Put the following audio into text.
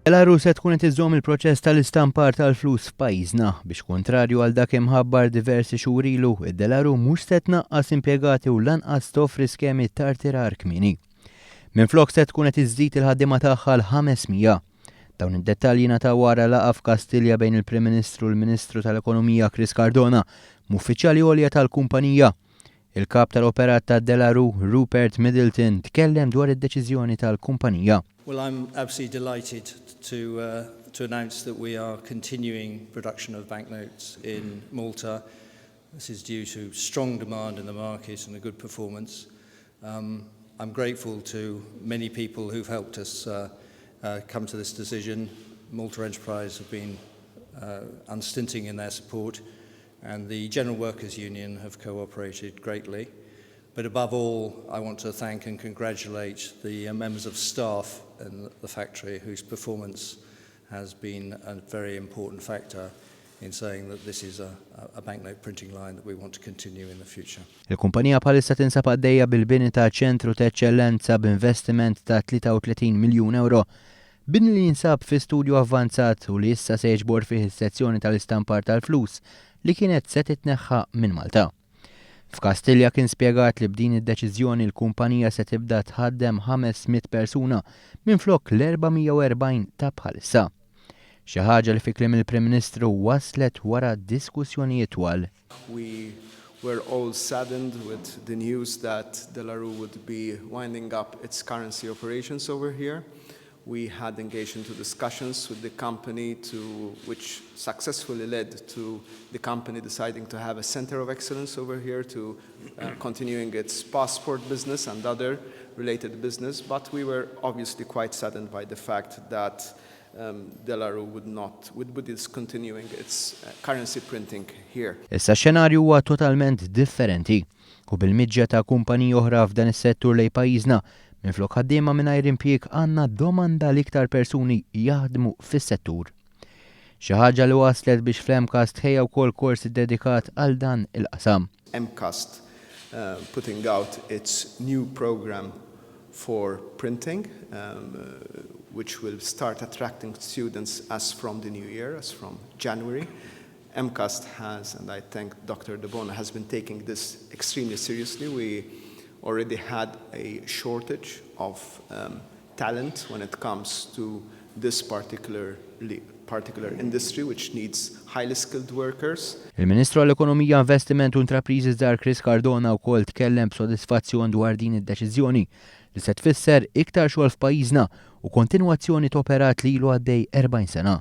L-aru se tkun qed iżżomm il-proċess tal-istampar tal-flus f'pajjiżna biex kontrarju għal dak imħabbar diversi xhur ilu, id-delaru mhux se tnaqqas impjegati u lanqas toffri skemi tar-tirar kmieni. Minflok se tkun qed iżżid il-ħaddiema tagħha l-500. Dawn id-dettalji ngħataw wara laqgħa f'Kastilja bejn il-Prim Ministru u l-Ministru tal-Ekonomija Chris Cardona m'uffiċjali għolja tal-kumpanija. Il-kap tal-operat tad-delaru Rupert Middleton tkellem dwar id-deċiżjoni tal-kumpanija. Well, I'm absolutely delighted to announce that we are continuing production of banknotes in Malta. This is due to strong demand in the market and a good performance. I'm grateful to many people who've helped us come to this decision. Malta Enterprise have been unstinting in their support, and the General Workers' Union have cooperated greatly. But above all, I want to thank and congratulate the members of staff in the factory whose performance has been a very important factor in saying that this is a banknote printing line that we want to continue in the future. Il-kumpanija bħalissa tinsab għaddejja bil-bini ta' ċentru ta' eccellenza b'investiment ta' 33 miljun euro. Bini li jinsab fi studju avvanzat u li issa se jiġbor fih is-sezzjoni tal-istampar tal-flus li kienet se titneħħa minn Malta. F'Kastilja kien spjegat li b'din id-deċiżjoni l-kumpanija se tibda tħaddem 500 persuna minflok l-440 ta' bħalissa. Xi ħaġa li fi kliem il-Prim Ministru waslet wara diskussjonijiet twal. We were all saddened with the news that Delaru would be winding up its currency operations over here. We had engaged into discussions with the company which successfully led to the company deciding to have a center of excellence over here to continuing its passport business and other related business. But we were obviously quite saddened by the fact that Delaru would discontinuing its currency printing here. Issa x-xenarju huwa totalment differenti u bil-miġġa ta' kumpaniji oħra f'dan is-settur lejn pajjiżna minflok ħaddiema mingħajr impjieg għandna domanda l-iktar persuni jaħdmu fis-settur. Xi ħaġa li waslet biex fl-Mcast ħejja wkoll korsi dedikat għal dan il-qasam. Mcast putting out its new program for printing, which will start attracting students as from the new year, as from January. Mcast has, and I thank Dr. De Bona, has been taking this extremely seriously. We already had a shortage of talent when it comes to this particular industry, which needs highly skilled workers. Il-Ministru għall-Ekonomija, Investiment u Intrapriżi żgħar Chris Cardona wkoll tkellem b'sodisfazzjon dwar din id-deċiżjoni li se tfisser iktar xogħol f'pajjiżna u kontinwazzjoni ta' operat li ilu għaddej 40 sena.